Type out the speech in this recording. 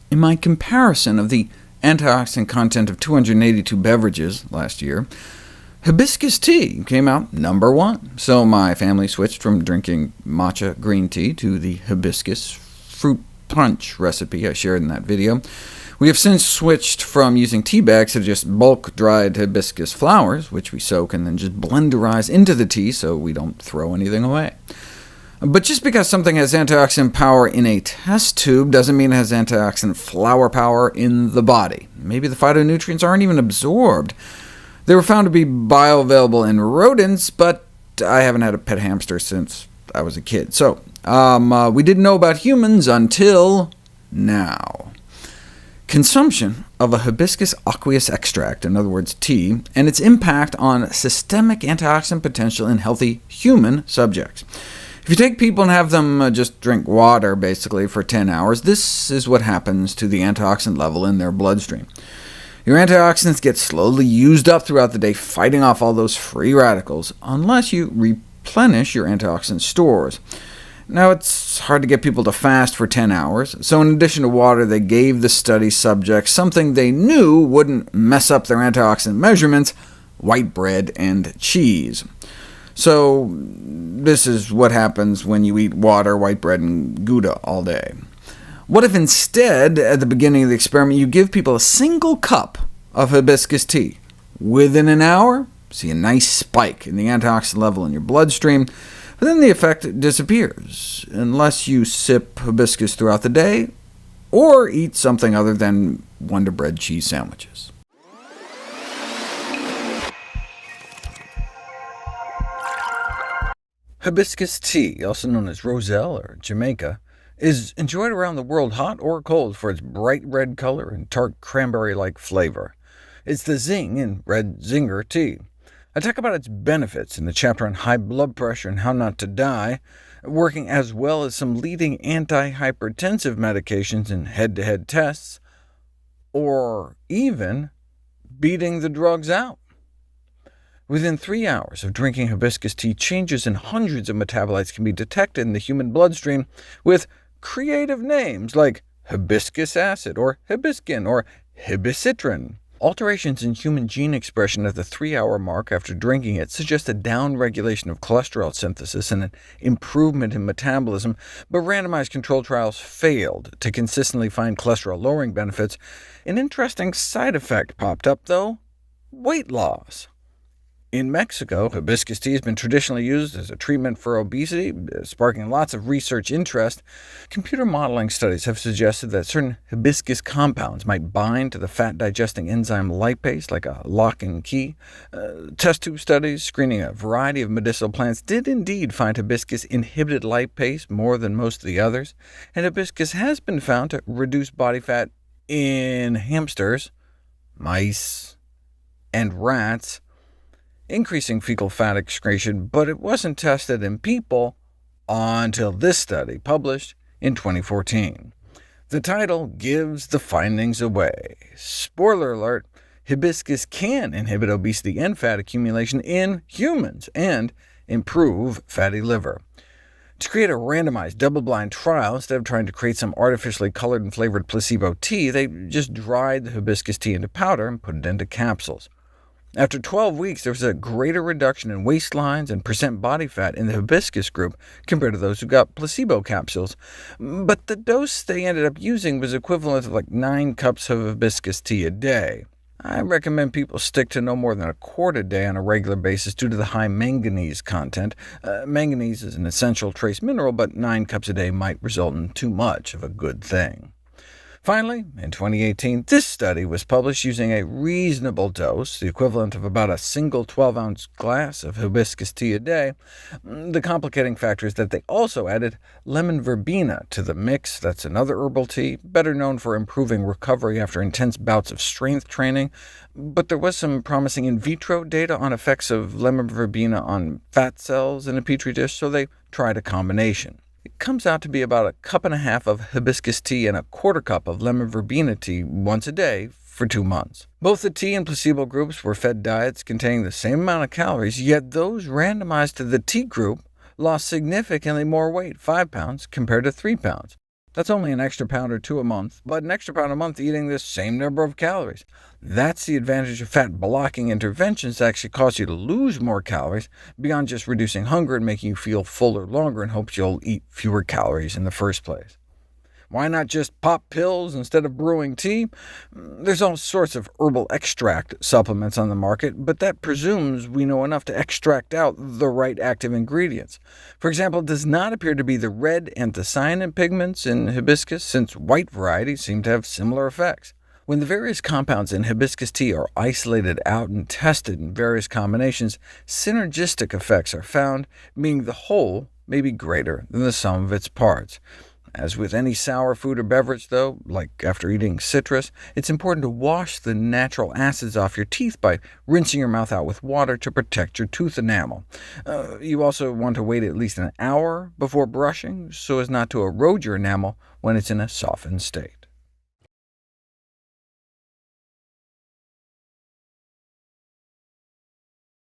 In my comparison of the antioxidant content of 282 beverages last year, hibiscus tea came out number 1, so my family switched from drinking matcha green tea to the hibiscus fruit punch recipe I shared in that video. We have since switched from using tea bags to just bulk-dried hibiscus flowers, which we soak and then just blenderize into the tea so we don't throw anything away. But just because something has antioxidant power in a test tube doesn't mean it has antioxidant flower power in the body. Maybe the phytonutrients aren't even absorbed. They were found to be bioavailable in rodents, but I haven't had a pet hamster since I was a kid. So we didn't know about humans until now. Consumption of a hibiscus aqueous extract, in other words tea, and its impact on systemic antioxidant potential in healthy human subjects. If you take people and have them just drink water, basically, for 10 hours, this is what happens to the antioxidant level in their bloodstream. Your antioxidants get slowly used up throughout the day, fighting off all those free radicals, unless you replenish your antioxidant stores. Now, it's hard to get people to fast for 10 hours, so in addition to water, they gave the study subjects something they knew wouldn't mess up their antioxidant measurements: white bread and cheese. So this is what happens when you eat water, white bread, and Gouda all day. What if instead, at the beginning of the experiment, you give people a single cup of hibiscus tea? Within an hour, see a nice spike in the antioxidant level in your bloodstream, but then the effect disappears, unless you sip hibiscus throughout the day, or eat something other than Wonder Bread cheese sandwiches. Hibiscus tea, also known as Roselle or Jamaica, is enjoyed around the world hot or cold for its bright red color and tart cranberry-like flavor. It's the zing in red zinger tea. I talk about its benefits in the chapter on high blood pressure and how not to die, working as well as some leading antihypertensive medications in head-to-head tests, or even beating the drugs out. Within 3 hours of drinking hibiscus tea, changes in hundreds of metabolites can be detected in the human bloodstream, with creative names like hibiscus acid, or hibiscin, or hibiscitrin. Alterations in human gene expression at the 3-hour mark after drinking it suggest a downregulation of cholesterol synthesis and an improvement in metabolism, but randomized controlled trials failed to consistently find cholesterol-lowering benefits. An interesting side effect popped up, though: weight loss. In Mexico, hibiscus tea has been traditionally used as a treatment for obesity, sparking lots of research interest. Computer modeling studies have suggested that certain hibiscus compounds might bind to the fat-digesting enzyme lipase, like a lock and key. Test tube studies screening a variety of medicinal plants did indeed find hibiscus inhibited lipase more than most of the others, and hibiscus has been found to reduce body fat in hamsters, mice, and rats, increasing fecal fat excretion, but it wasn't tested in people until this study, published in 2014. The title gives the findings away. Spoiler alert, hibiscus can inhibit obesity and fat accumulation in humans, and improve fatty liver. To create a randomized, double-blind trial, instead of trying to create some artificially colored and flavored placebo tea, they just dried the hibiscus tea into powder and put it into capsules. After 12 weeks, there was a greater reduction in waistlines and percent body fat in the hibiscus group compared to those who got placebo capsules, but the dose they ended up using was equivalent to like 9 cups of hibiscus tea a day. I recommend people stick to no more than a quart a day on a regular basis due to the high manganese content. Manganese is an essential trace mineral, but 9 cups a day might result in too much of a good thing. Finally, in 2018, this study was published using a reasonable dose, the equivalent of about a single 12-ounce glass of hibiscus tea a day. The complicating factor is that they also added lemon verbena to the mix. That's another herbal tea, better known for improving recovery after intense bouts of strength training, but there was some promising in vitro data on effects of lemon verbena on fat cells in a petri dish, so they tried a combination. It comes out to be about a cup and a half of hibiscus tea and a quarter cup of lemon verbena tea once a day for 2 months. Both the tea and placebo groups were fed diets containing the same amount of calories, yet those randomized to the tea group lost significantly more weight, 5 pounds compared to 3 pounds. That's only an extra pound or two a month, but an extra pound a month eating the same number of calories. That's the advantage of fat-blocking interventions that actually cause you to lose more calories, beyond just reducing hunger and making you feel fuller longer in hopes you'll eat fewer calories in the first place. Why not just pop pills instead of brewing tea? There's all sorts of herbal extract supplements on the market, but that presumes we know enough to extract out the right active ingredients. For example, it does not appear to be the red anthocyanin pigments in hibiscus, since white varieties seem to have similar effects. When the various compounds in hibiscus tea are isolated out and tested in various combinations, synergistic effects are found, meaning the whole may be greater than the sum of its parts. As with any sour food or beverage, though, like after eating citrus, it's important to wash the natural acids off your teeth by rinsing your mouth out with water to protect your tooth enamel. You also want to wait at least an hour before brushing, so as not to erode your enamel when it's in a softened state.